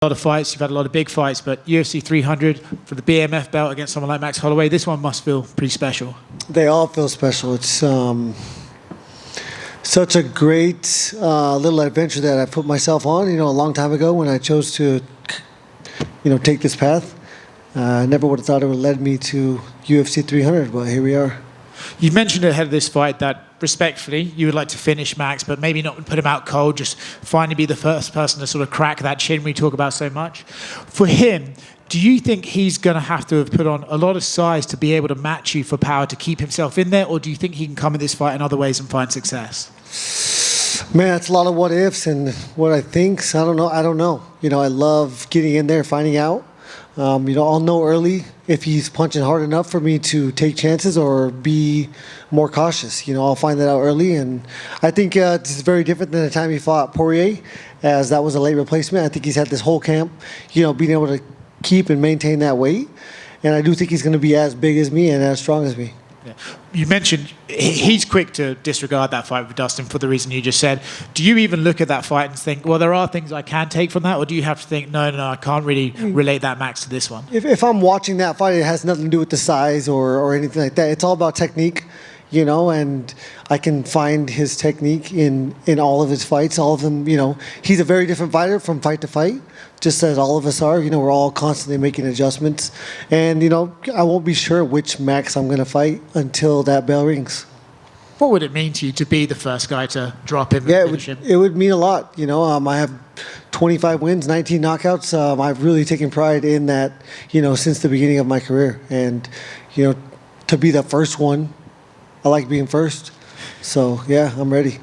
A lot of fights, you've had a lot of big fights, but UFC 300 for the BMF belt against someone like Max Holloway, this one must feel pretty special. They all feel special. It's such a great little adventure that I put myself on, a long time ago when I chose to, take this path. I never would have thought it would have led me to UFC 300, but here we are. You mentioned ahead of this fight that, respectfully, you would like to finish Max, but maybe not put him out cold, just finally be the first person to sort of crack that chin we talk about so much. For him, do you think he's going to have to have put on a lot of size to be able to match you for power to keep himself in there, or do you think he can come at this fight in other ways and find success? Man, it's a lot of what ifs and what I think. I don't know. I love getting in there, finding out. I'll know early if he's punching hard enough for me to take chances or be more cautious. I'll find that out early, and I think it's very different than the time he fought Poirier, as that was a late replacement. I think he's had this whole camp, being able to keep and maintain that weight, and I do think he's going to be as big as me and as strong as me. Yeah. You mentioned he's quick to disregard that fight with Dustin for the reason you just said. Do you even look at that fight and think, well, there are things I can take from that, or do you have to think, no, I can't really relate that Max to this one? If I'm watching that fight, it has nothing to do with the size or anything like that. It's all about technique, and I can find his technique in all of his fights. All of them, he's a very different fighter from fight to fight, just as all of us are. We're all constantly making adjustments. And, I won't be sure which Max I'm going to fight until that bell rings. What would it mean to you to be the first guy to drop him and finish him? It would mean a lot. I have 25 wins, 19 knockouts. I've really taken pride in that, since the beginning of my career. And, to be the first one, I like being first. So, yeah, I'm ready.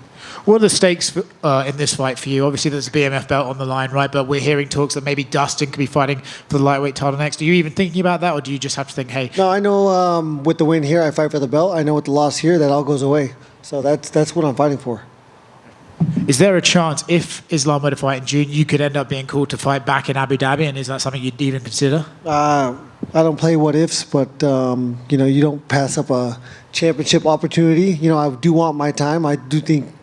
What are the stakes in this fight for you? Obviously, there's a BMF belt on the line, right? But we're hearing talks that maybe Dustin could be fighting for the lightweight title next. Are you even thinking about that, or do you just have to think, hey? No, I know with the win here, I fight for the belt. I know with the loss here, that all goes away. So that's what I'm fighting for. Is there a chance, if Islam were to fight in June, you could end up being called to fight back in Abu Dhabi, and is that something you'd even consider? I don't play what ifs, but you don't pass up a championship opportunity. I do want my time. I do think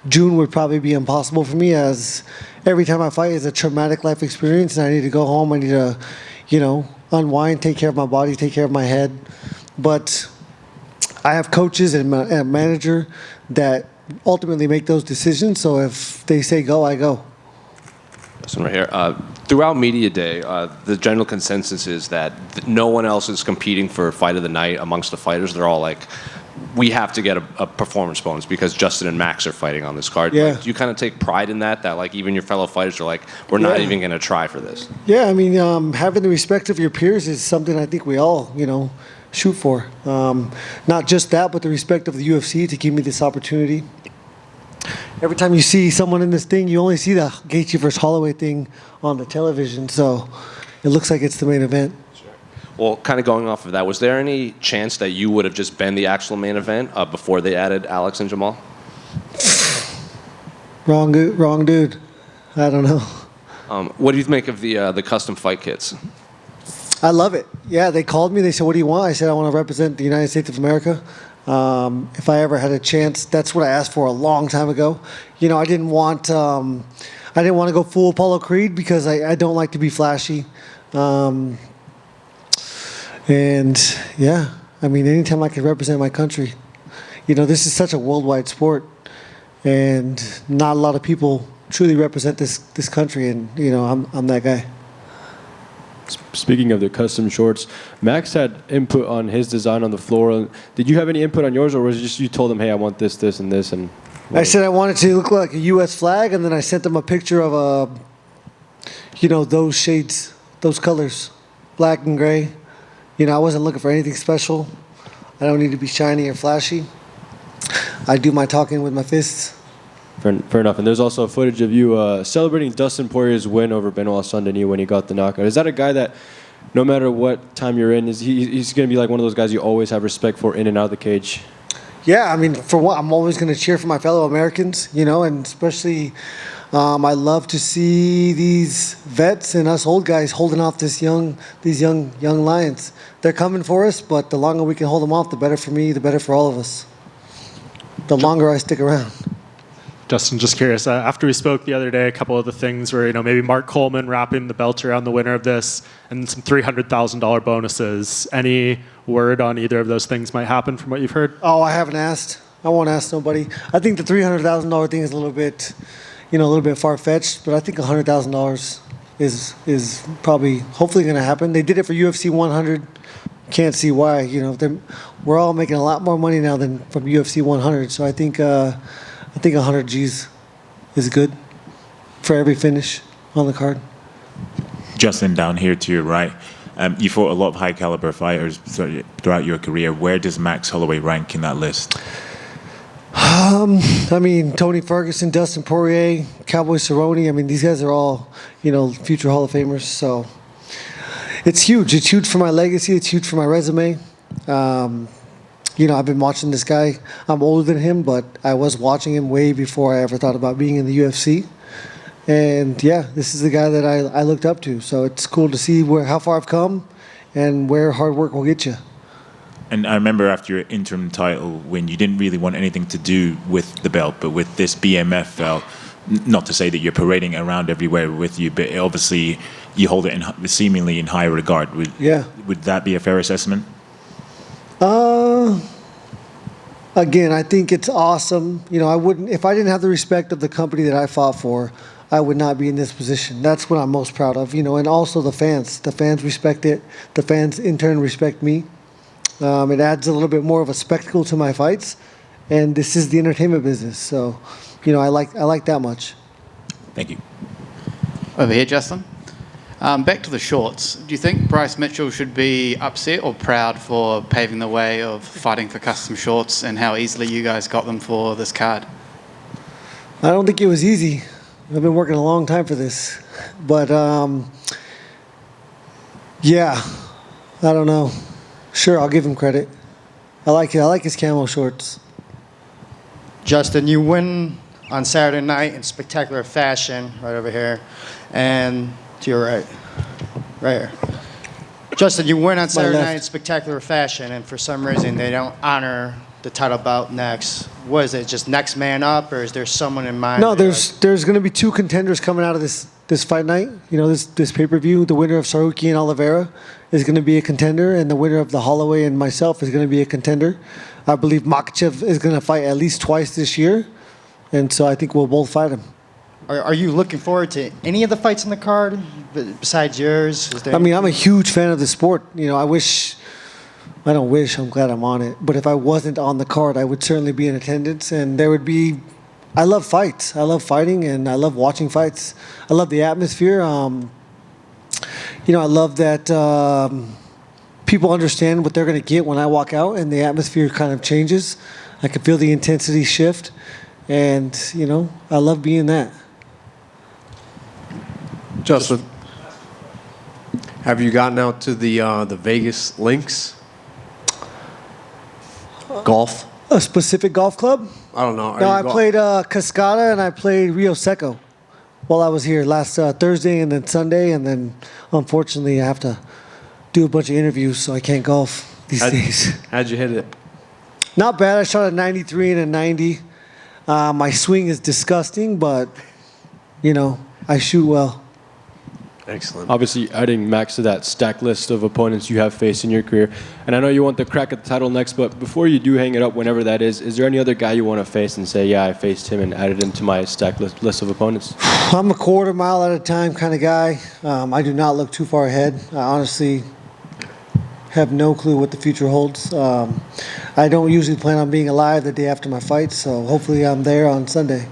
June would probably be impossible for me, as every time I fight is a traumatic life experience, and I need to go home. I need to, unwind, take care of my body, take care of my head. But I have coaches and a manager that ultimately make those decisions. So if they say go, I go. This one right here. Throughout media day, the general consensus is that no one else is competing for fight of the night amongst the fighters. They're all like, we have to get a performance bonus because Justin and Max are fighting on this card. Yeah. Do you kind of take pride in that like even your fellow fighters are like, we're not even going to try for this? Yeah, I mean, having the respect of your peers is something I think we all, shoot for. Not just that, but the respect of the UFC to give me this opportunity. Every time you see someone in this thing, you only see the Gaethje versus Holloway thing on the television, so it looks like it's the main event. Sure. Well, kind of going off of that, was there any chance that you would have just been the actual main event before they added Alex and Jamal? Wrong dude. I don't know. What do you make of the custom fight kits? I love it. Yeah, they called me. They said, "What do you want?" I said, "I want to represent the United States of America." If I ever had a chance, that's what I asked for a long time ago. I didn't want to go full Apollo Creed because I don't like to be flashy. And yeah, I mean, anytime I can represent my country, this is such a worldwide sport, and not a lot of people truly represent this country, and I'm that guy. Speaking of the custom shorts, Max had input on his design on the floor. Did you have any input on yours, or was it just you told him, hey, I want this, this, and this? And I said I wanted to look like a U.S. flag, and then I sent them a picture of those shades, those colors, black and gray. I wasn't looking for anything special. I don't need to be shiny or flashy. I do my talking with my fists. Fair enough. And there's also footage of you celebrating Dustin Poirier's win over Benoit Saint-Denis when he got the knockout. Is that a guy that, no matter what time you're in, he's going to be like one of those guys you always have respect for in and out of the cage? Yeah, I mean, for one, I'm always going to cheer for my fellow Americans, and especially I love to see these vets and us old guys holding off these young lions. They're coming for us, but the longer we can hold them off, the better for me, the better for all of us. The longer I stick around. Justin, just curious. After we spoke the other day, a couple of the things were, maybe Mark Coleman wrapping the belt around the winner of this, and some $300,000 bonuses. Any word on either of those things might happen from what you've heard? Oh, I haven't asked. I won't ask nobody. I think the $300,000 thing is a little bit far-fetched, but I think $100,000 is probably, hopefully going to happen. They did it for UFC 100. Can't see why. We're all making a lot more money now than from UFC 100. So I think 100 G's is good for every finish on the card. Justin, down here to your right, you fought a lot of high caliber fighters throughout your career. Where does Max Holloway rank in that list? Tony Ferguson, Dustin Poirier, Cowboy Cerrone. These guys are all, future Hall of Famers. So it's huge. It's huge for my legacy. It's huge for my resume. I've been watching this guy. I'm older than him, but I was watching him way before I ever thought about being in the UFC. And yeah, this is the guy that I looked up to. So it's cool to see how far I've come and where hard work will get you. And I remember after your interim title win, you didn't really want anything to do with the belt, but with this BMF belt, not to say that you're parading around everywhere with you, but obviously you hold it seemingly in high regard. Would that be a fair assessment? Again, I think it's awesome. I wouldn't, if I didn't have the respect of the company that I fought for, I would not be in this position. That's what I'm most proud of, and also the fans. The fans respect it. The fans in turn respect me. It adds a little bit more of a spectacle to my fights, and this is the entertainment business. So, I like that much. Thank you. Over here, Justin. Back to the shorts. Do you think Bryce Mitchell should be upset or proud for paving the way of fighting for custom shorts and how easily you guys got them for this card? I don't think it was easy. I've been working a long time for this. But, yeah, I don't know. Sure, I'll give him credit. I like it. I like his camo shorts. Justin, you win on Saturday night in spectacular fashion, right over here. And to your right here. Justin, you win on Saturday night in spectacular fashion, and for some reason they don't honor the title bout next. What is it, just next man up, or is there someone in mind? No, there's going to be two contenders coming out of this fight night. This pay-per-view. The winner of Saruki and Oliveira is going to be a contender, and the winner of the Holloway and myself is going to be a contender. I believe Makhachev is going to fight at least twice this year, and so I think we'll both fight him. Are you looking forward to any of the fights in the card besides yours? I'm a huge fan of the sport. I'm glad I'm on it. But if I wasn't on the card, I would certainly be in attendance. And I love fights. I love fighting, and I love watching fights. I love the atmosphere. I love that people understand what they're going to get when I walk out, and the atmosphere kind of changes. I can feel the intensity shift. And, I love being that. Justin, have you gotten out to the Vegas links? Golf? A specific golf club? I don't know. No, I played Cascada and I played Rio Seco while I was here last Thursday and then Sunday. And then, unfortunately, I have to do a bunch of interviews, so I can't golf these days. How'd you hit it? Not bad. I shot a 93 and a 90. My swing is disgusting, but, I shoot well. Excellent. Obviously, adding Max to that stack list of opponents you have faced in your career. And I know you want the crack at the title next, but before you do hang it up, whenever that is there any other guy you want to face and say, yeah, I faced him and added him to my stack list of opponents? I'm a quarter mile at a time kind of guy. I do not look too far ahead. I honestly have no clue what the future holds. I don't usually plan on being alive the day after my fight, so hopefully I'm there on Sunday.